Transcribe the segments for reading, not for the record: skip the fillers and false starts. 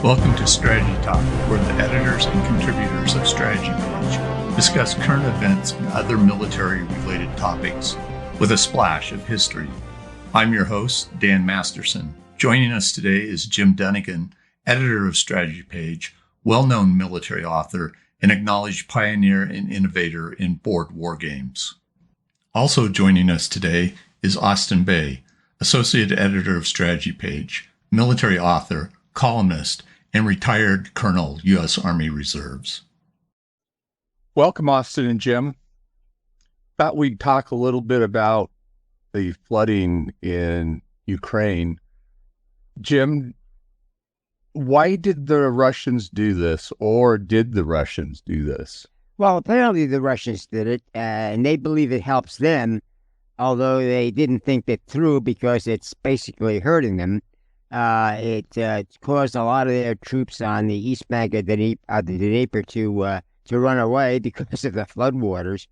Welcome to Strategy Talk, where the editors and contributors of Strategy Page discuss current events and other military-related topics with a splash of history. I'm your host, Dan Masterson. Joining us today is Jim Dunnigan, editor of Strategy Page, well-known military author, and acknowledged pioneer and innovator in board war games. Also joining us today is Austin Bay, associate editor of Strategy Page, military author, columnist, and retired Colonel, U.S. Army Reserves. Welcome, Austin and Jim. Thought we'd talk a little bit about the flooding in Ukraine. Jim, why did the Russians do this, or did the Russians do this? Well, apparently the Russians did it, and they believe it helps them, although they didn't think it through because it's basically hurting them. It caused a lot of their troops on the east bank of the Dnieper to run away because of the floodwaters.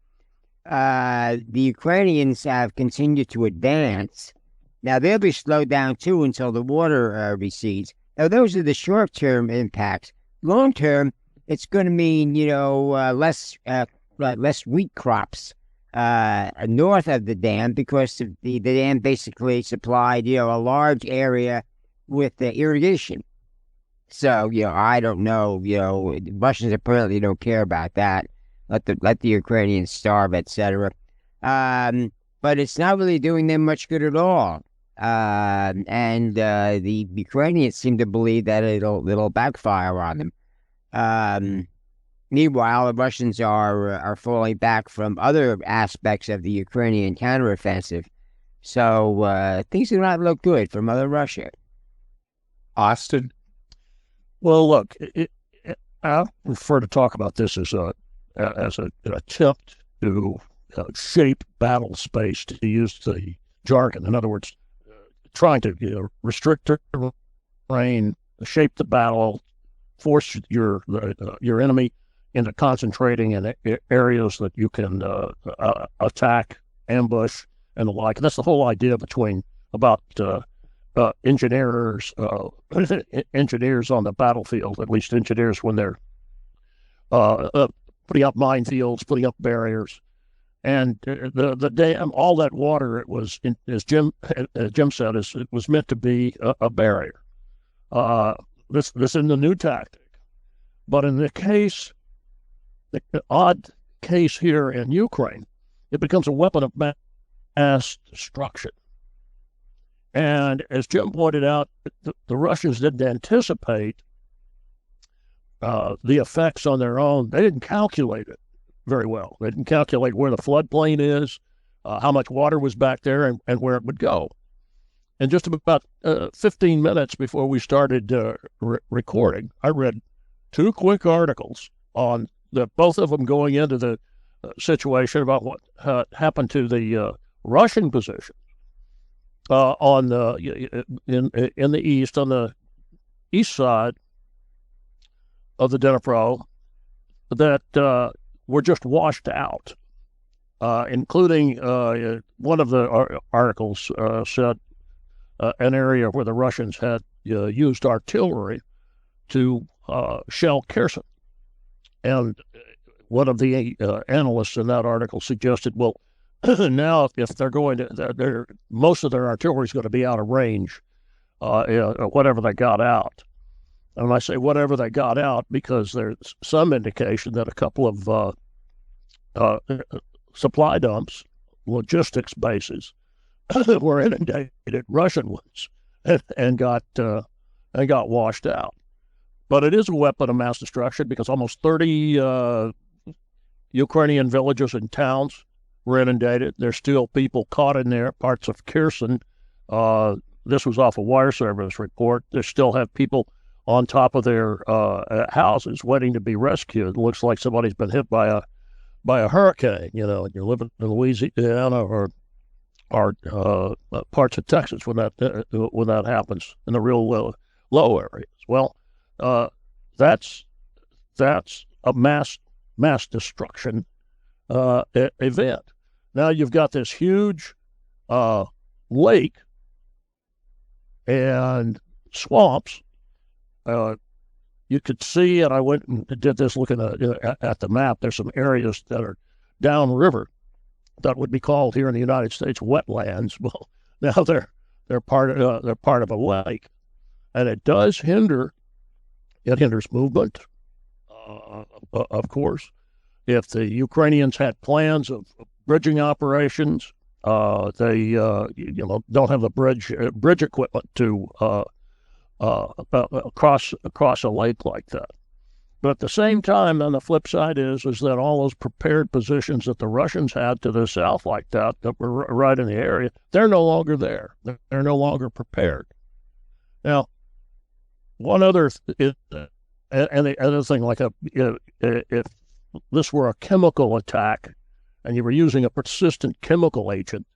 The Ukrainians have continued to advance. Now, they'll be slowed down, too, until the water recedes. Now, those are the short-term impacts. Long-term, it's going to mean, less wheat crops north of the dam because the dam basically supplied, a large area with the irrigation. So, I don't know, the Russians apparently don't care about that. Let the Ukrainians starve, etc. But it's not really doing them much good at all. And the Ukrainians seem to believe that it'll backfire on them. Meanwhile, the Russians are falling back from other aspects of the Ukrainian counteroffensive. So things do not look good for Mother Russia. Austin? Well, look, I prefer to talk about this as an attempt to shape battle space, to use the jargon. In other words, trying to restrict terrain, shape the battle, force your enemy into concentrating in areas that you can attack, ambush, and the like. And that's the whole idea about engineers on the battlefield, at least engineers when they're putting up minefields, putting up barriers. And the dam, all that water, it was, as Jim said, it was meant to be a barrier. This is the new tactic. But in the odd case here in Ukraine, it becomes a weapon of mass destruction. And as Jim pointed out, the Russians didn't anticipate the effects on their own. They didn't calculate it very well. They didn't calculate where the floodplain is, how much water was back there, and where it would go. And just about 15 minutes before we started recording, I read two quick articles on both of them going into the situation about what happened to the Russian position. In the east, on the east side of the Dnipro, that were just washed out, including one of the articles said an area where the Russians had used artillery to shell Kherson. And one of the analysts in that article suggested, well, now, if they're going to, most of their artillery is going to be out of range, whatever they got out. And I say whatever they got out because there's some indication that a couple of supply dumps, logistics bases, were inundated, Russian ones, and got washed out. But it is a weapon of mass destruction because almost 30 Ukrainian villages and towns were inundated. There's still people caught in there, parts of Kherson. This was off a wire service report. They still have people on top of their houses waiting to be rescued. It looks like somebody's been hit by a hurricane, and you're living in Louisiana or parts of Texas when that happens in the real low areas. Well, that's a mass destruction event. Now you've got this huge lake and swamps you could see, and I went and did this looking at the map. There's some areas that are downriver that would be called here in the United States wetlands. Well, now they're part of a lake, and it does hinder. It hinders movement, of course. If the Ukrainians had plans of bridging operations, they don't have the bridge equipment to across a lake like that. But at the same time, on the flip side is that all those prepared positions that the Russians had to the south like that were right in the area, they're no longer there. They're no longer prepared. Now, one other, and the other thing, like if this were a chemical attack and you were using a persistent chemical agent,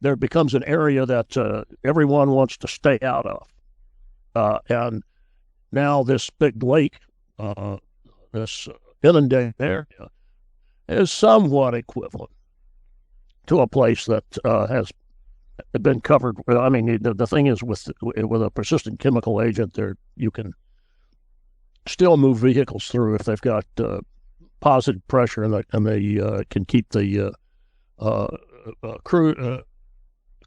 there becomes an area that everyone wants to stay out of. And now this big lake, this inundated area, is somewhat equivalent to a place that has been covered. I mean, the thing is, with a persistent chemical agent, there you can still move vehicles through if they've got positive pressure, and they can keep the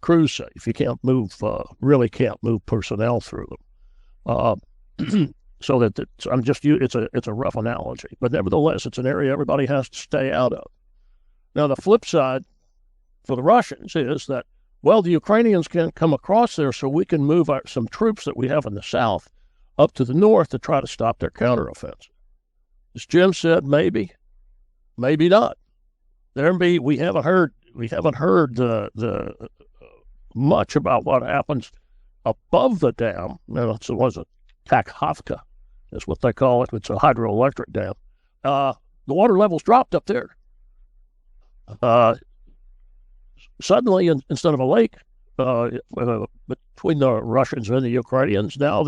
crews safe. You can't move, really can't move personnel through them. So that it's a rough analogy, but nevertheless, it's an area everybody has to stay out of. Now, the flip side for the Russians is that, well, the Ukrainians can't come across there, so we can move some troops that we have in the south up to the north to try to stop their counteroffensive. As Jim said, maybe not. We haven't heard the much about what happens above the dam. Now, it was a Kakhovka, is what they call it. It's a hydroelectric dam. The water levels dropped up there. Suddenly, instead of a lake between the Russians and the Ukrainians, now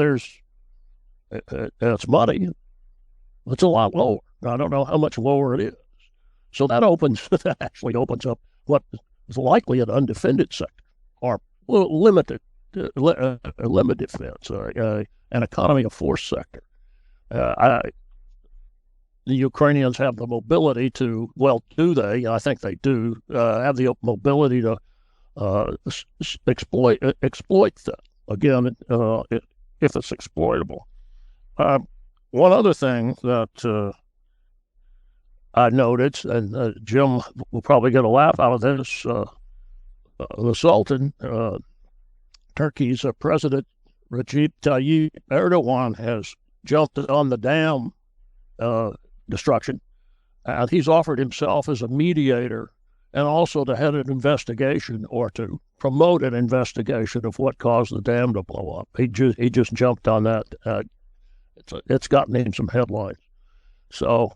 it's muddy. It's a lot lower. I don't know how much lower it is. So that actually opens up what is likely an undefended sector, or limited defense, an economy of force sector. The Ukrainians have the mobility to, well, do they? I think they do have the mobility to exploit that. Again, if it's exploitable. One other thing that I noted, and Jim will probably get a laugh out of this, the Sultan, Turkey's President Recep Tayyip Erdogan has jumped on the dam destruction, and he's offered himself as a mediator and also to head an investigation or to promote an investigation of what caused the dam to blow up. He just jumped on that. It's gotten him some headlines. So,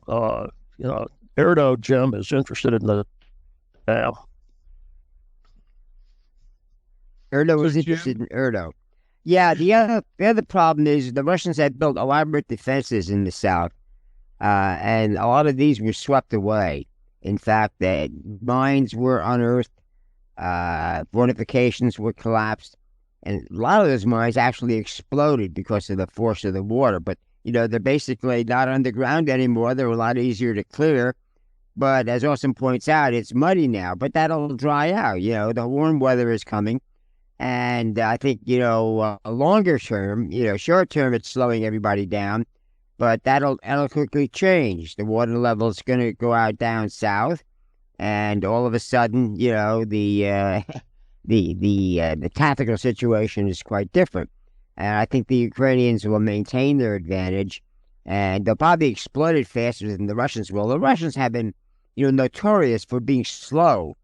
Erdo, Jim, is interested in the dam. Erdo was interested in Erdo. Yeah, the other problem is the Russians had built elaborate defenses in the south, and a lot of these were swept away. In fact, the mines were unearthed, fortifications were collapsed, and a lot of those mines actually exploded because of the force of the water. But, they're basically not underground anymore. They're a lot easier to clear. But as Austin points out, it's muddy now, but that'll dry out. The warm weather is coming. And I think, a longer term, short term, it's slowing everybody down, but that'll quickly change. The water level is going to go out down south, and all of a sudden, the tactical situation is quite different. And I think the Ukrainians will maintain their advantage, and they'll probably exploit it faster than the Russians will. The Russians have been, notorious for being slow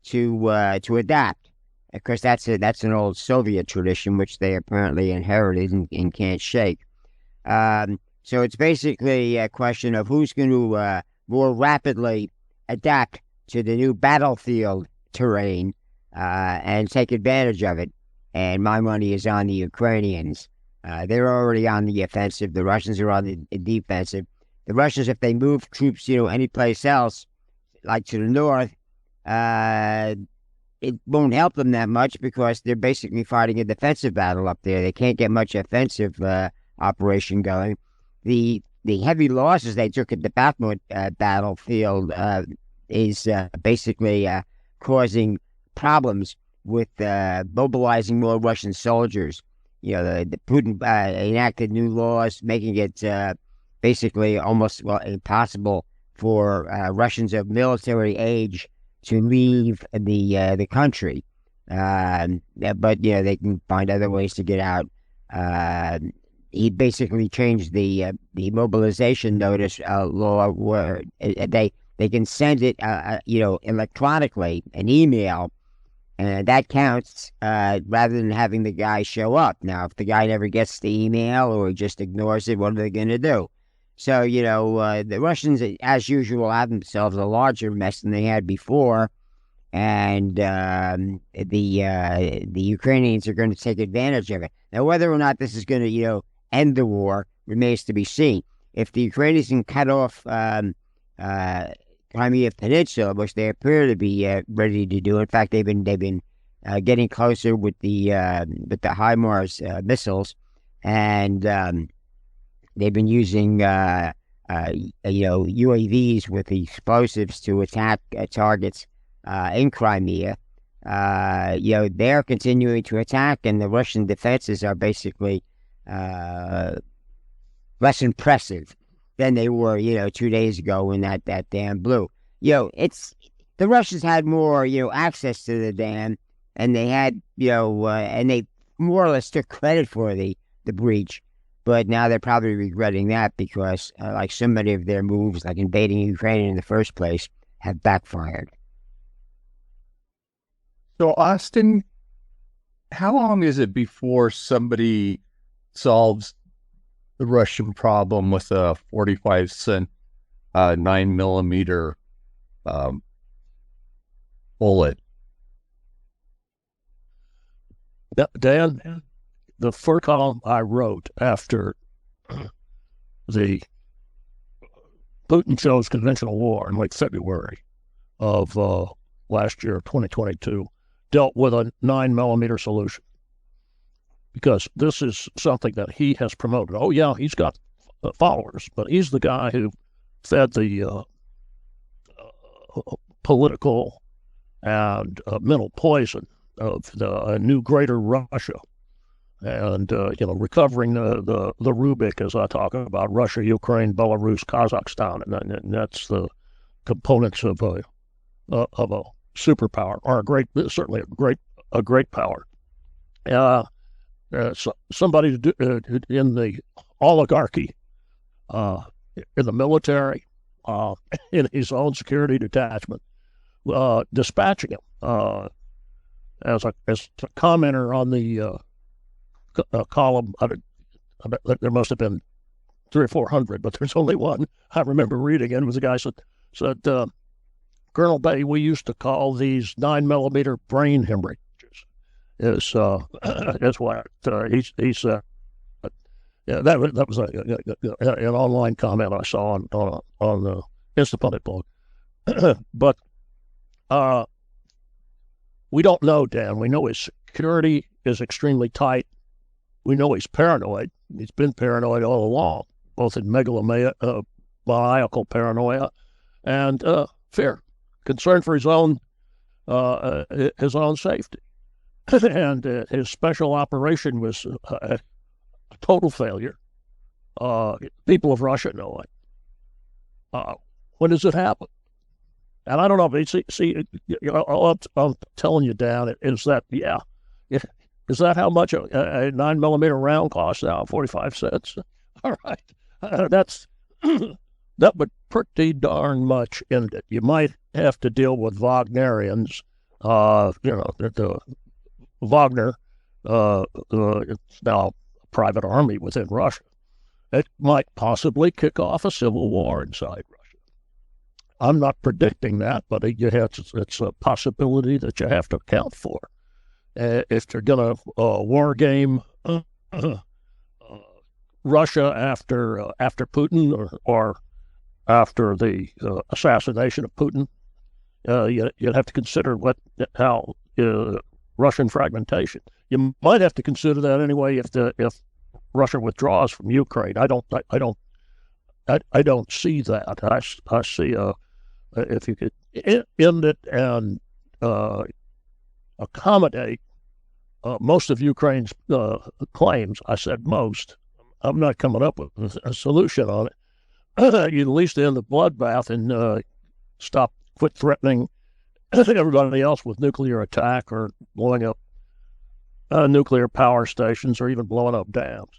to adapt. Of course, that's an old Soviet tradition, which they apparently inherited and can't shake. So it's basically a question of who's going to more rapidly adapt to the new battlefield terrain and take advantage of it. And my money is on the Ukrainians. They're already on the offensive. The Russians are on the defensive. The Russians, if they move troops, any place else, like to the north, it won't help them that much because they're basically fighting a defensive battle up there. They can't get much offensive operation going. The the heavy losses they took at the Bakhmut battlefield is basically causing problems with mobilizing more Russian soldiers. You know, the Putin enacted new laws, making it basically almost impossible for Russians of military age to leave the country. But they can find other ways to get out. He basically changed the mobilization notice law where they can send it electronically, an email, and that counts rather than having the guy show up. Now, if the guy never gets the email or he just ignores it, what are they going to do? So, the Russians, as usual, have themselves a larger mess than they had before. And the Ukrainians are going to take advantage of it. Now, whether or not this is going to, end the war remains to be seen. If the Ukrainians can cut off Crimea Peninsula, which they appear to be ready to do. In fact, they've been getting closer with the HIMARS missiles, and they've been using UAVs with explosives to attack targets in Crimea. They're continuing to attack, and the Russian defenses are basically less impressive than they were, 2 days ago when that dam blew. The Russians had more, access to the dam, and they had, and they more or less took credit for the breach. But now they're probably regretting that because, like so many of their moves, like invading Ukraine in the first place, have backfired. So, Austin, how long is it before somebody solves the Russian problem with a 45-cent 9mm bullet? Dan, the first column I wrote after the Putin chose conventional war in late February of last year, 2022, dealt with a 9mm solution. Because this is something that he has promoted. Oh, yeah, he's got followers, but he's the guy who fed the political and mental poison of the new greater Russia. And, recovering the Rubik, as I talk about, Russia, Ukraine, Belarus, Kazakhstan, and that's the components of a superpower, or certainly a great power. Somebody in the oligarchy, in the military, in his own security detachment, dispatching him as a commenter on the column. There must have been 300 or 400, but there's only one I remember reading. And it was a guy said, Colonel Bay, we used to call these 9mm brain hemorrhages. Is what he said. That was an online comment I saw on the Instapundit blog. But we don't know, Dan. We know his security is extremely tight. We know he's paranoid. He's been paranoid all along, both in megalomaniacal paranoia and fear, concern for his own safety. And his special operation was a total failure. People of Russia know it. When does it happen? And I don't know, but all I'm telling you, Dan, is that, is that how much a 9mm round costs now? 45 cents? All right. That would pretty darn much end it. You might have to deal with Wagnerians, the Wagner, it's now a private army within Russia. It might possibly kick off a civil war inside Russia. I'm not predicting that, but it's a possibility that you have to account for. If they're going to war game Russia after Putin or after the assassination of Putin, you'd have to consider how Russian fragmentation. You might have to consider that anyway if Russia withdraws from Ukraine. I don't I don't see that. I see if you could end it and accommodate most of Ukraine's claims. I said most. I'm not coming up with a solution on it. You at least end the bloodbath and quit threatening everybody else with nuclear attack or blowing up nuclear power stations or even blowing up dams.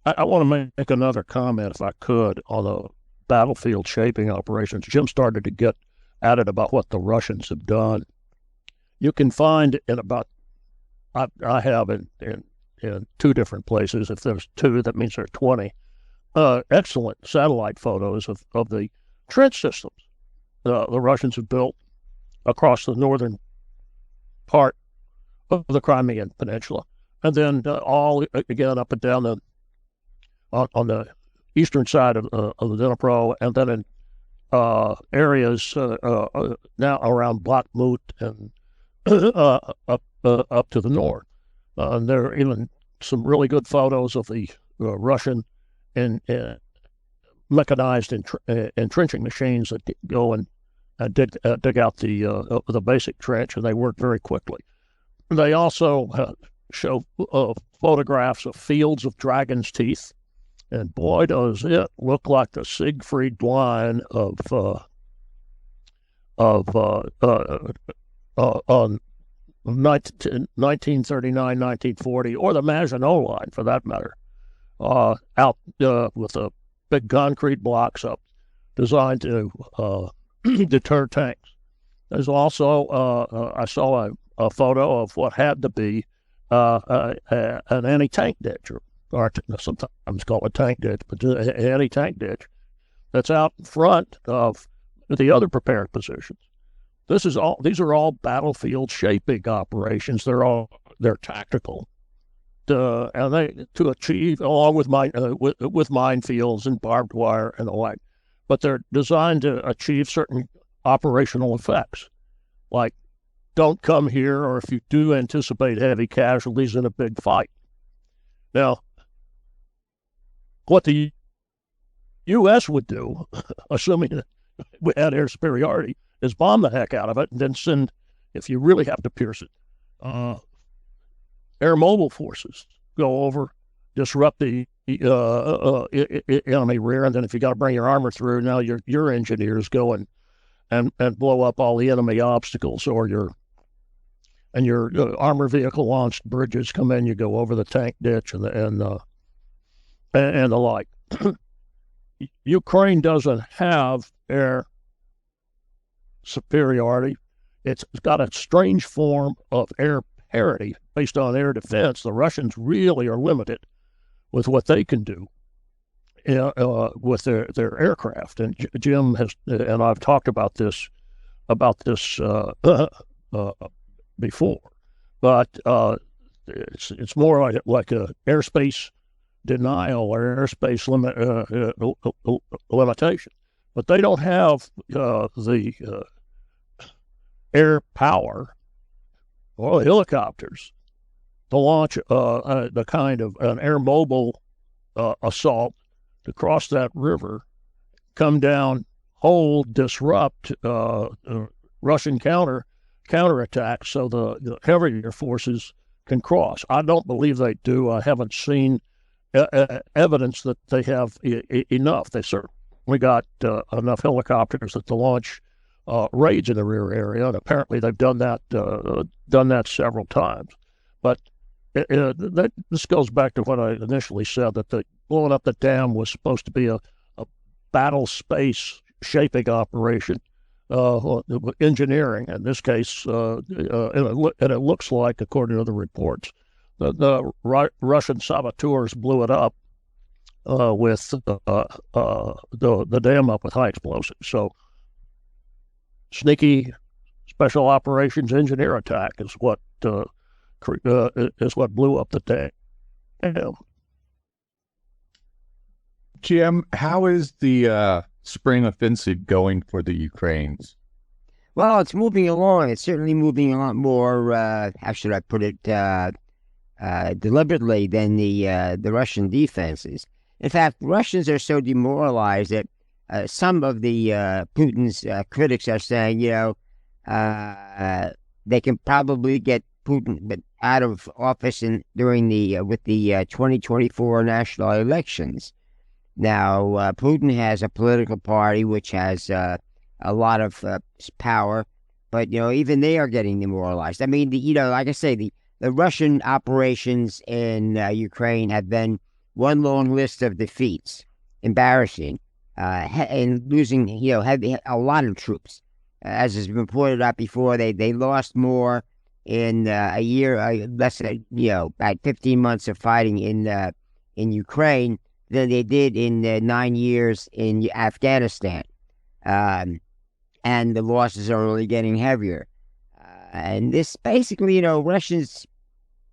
I want to make another comment, if I could, on the battlefield shaping operations. Jim started to get at it about what the Russians have done. You can find in about, I have in 2 different places. If there's 2, that means there are 20. Excellent satellite photos of the trench systems the Russians have built across the northern part of the Crimean Peninsula, and then all again up and down on the eastern side of the Dnipro, and then in areas now around Bakhmut and up to the north. And there are even some really good photos of the Russian and mechanized entrenching machines that go and dig out the basic trench, and they work very quickly. They also show photographs of fields of dragon's teeth, and boy, does it look like the Siegfried line on 1939, 1940, or the Maginot line for that matter, out with the big concrete blocks up, designed to deter tanks. There's also I saw a photo of what had to be an anti-tank ditch, or sometimes called a tank ditch, but an anti-tank ditch that's out in front of the other prepared positions. These are all battlefield shaping operations. They're tactical, and they to achieve along with minefields and barbed wire and the like. But they're designed to achieve certain operational effects, like don't come here, or if you do anticipate heavy casualties in a big fight. Now, what the U.S. would do, assuming that we had air superiority, is bomb the heck out of it and then send, if you really have to pierce it, air mobile forces go over, disrupt the enemy rear, and then if you got to bring your armor through, now your engineers go and blow up all the enemy obstacles, or your armor vehicle launched bridges come in, you go over the tank ditch and the like. Ukraine doesn't have air superiority. It's got a strange form of air parity based on air defense. The Russians really are limited with what they can do with their aircraft. And Jim has, and I've talked about this before, but it's more like a airspace denial or airspace limitation. But they don't have the air power or helicopters to launch the kind of an air mobile assault to cross that river, come down, hold, disrupt Russian counterattack, so the heavier forces can cross. I don't believe they do. I haven't seen evidence that they have enough. They certainly got enough helicopters that to launch raids in the rear area, and apparently they've done that several times. But this goes back to what I initially said, that the blowing up the dam was supposed to be a battle space shaping operation, engineering in this case, and it looks like, according to the reports, the Russian saboteurs blew it up with the dam up with high explosives. So sneaky special operations engineer attack is what blew up the dam. Jim, how is the spring offensive going for the Ukrainians? Well, it's moving along. It's certainly moving a lot more, how should I put it, deliberately than the Russian defenses. In fact, Russians are so demoralized that some of the Putin's critics are saying, they can probably get Putin out of office during the with the 2024 national elections. Now, Putin has a political party which has a lot of power, but even they are getting demoralized. I mean, like I say, the Russian operations in Ukraine have been one long list of defeats, embarrassing, and losing, had a lot of troops. As has been pointed out before, they lost more in a year, less than, about 15 months of fighting in Ukraine than they did in 9 years in Afghanistan. And the losses are only getting heavier. And this basically, Russians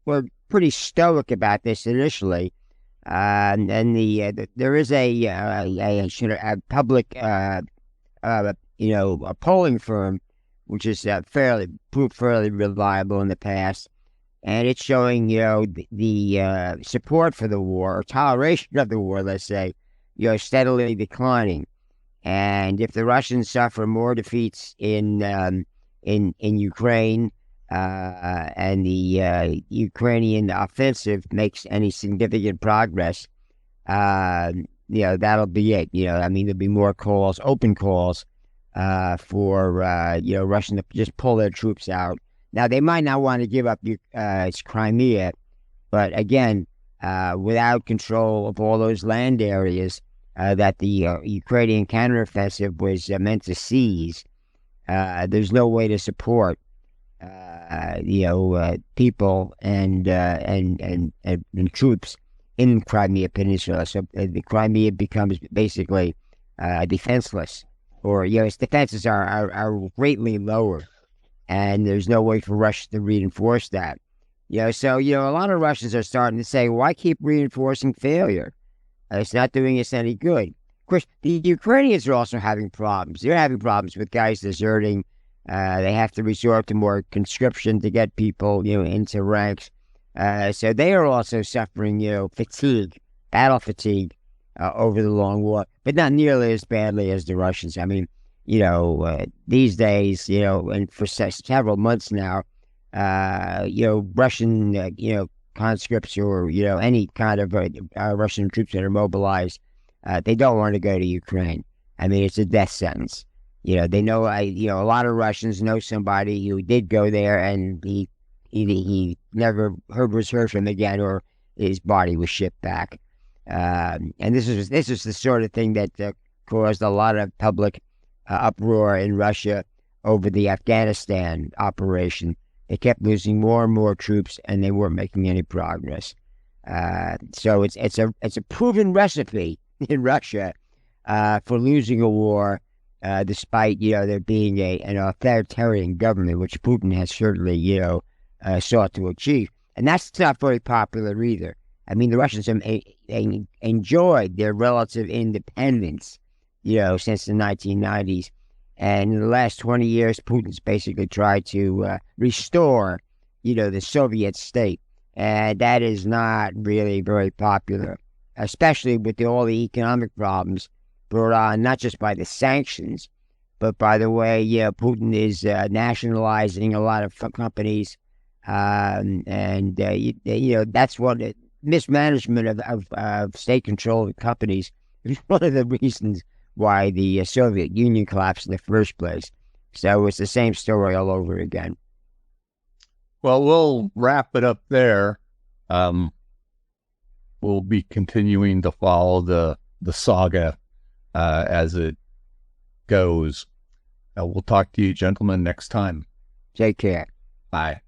were pretty stoic about this initially. And there is a public, a polling firm, which is proved fairly reliable in the past, and it's showing the support for the war or toleration of the war, let's say, steadily declining. And if the Russians suffer more defeats in Ukraine, and the Ukrainian offensive makes any significant progress, that'll be it. I mean, there'll be more calls, open calls, for Russia to just pull their troops out. Now, they might not want to give up its Crimea, but again, without control of all those land areas that the Ukrainian counteroffensive was meant to seize, there's no way to support people and troops in Crimea Peninsula. So the Crimea becomes basically defenseless, or its defenses are greatly lower, and there's no way for Russia to reinforce that. So a lot of Russians are starting to say, why keep reinforcing failure? It's not doing us any good. Of course, the Ukrainians are also having problems. They're having problems with guys deserting. They have to resort to more conscription to get people, into ranks. So they are also suffering, fatigue, battle fatigue, over the long war, but not nearly as badly as the Russians. I mean, these days, and for several months now, Russian, conscripts or, any kind of Russian troops that are mobilized, they don't want to go to Ukraine. I mean, it's a death sentence. They know, a lot of Russians know somebody who did go there, and he never was heard from again, or his body was shipped back. And this is the sort of thing that caused a lot of public uproar in Russia over the Afghanistan operation. They kept losing more and more troops, and they weren't making any progress. So it's a proven recipe in Russia for losing a war, despite there being an authoritarian government, which Putin has certainly sought to achieve, and that's not very popular either. I mean, the Russians have enjoyed their relative independence, since the 1990s. And in the last 20 years, Putin's basically tried to restore, the Soviet state. And that is not really very popular, especially with all the economic problems brought on not just by the sanctions, but by the way, Putin is nationalizing a lot of companies. That's what mismanagement of state control of companies is one of the reasons why the Soviet Union collapsed in the first place. So it's the same story all over again. Well, we'll wrap it up there. We'll be continuing to follow the saga as it goes. We'll talk to you gentlemen next time. Take care. Bye.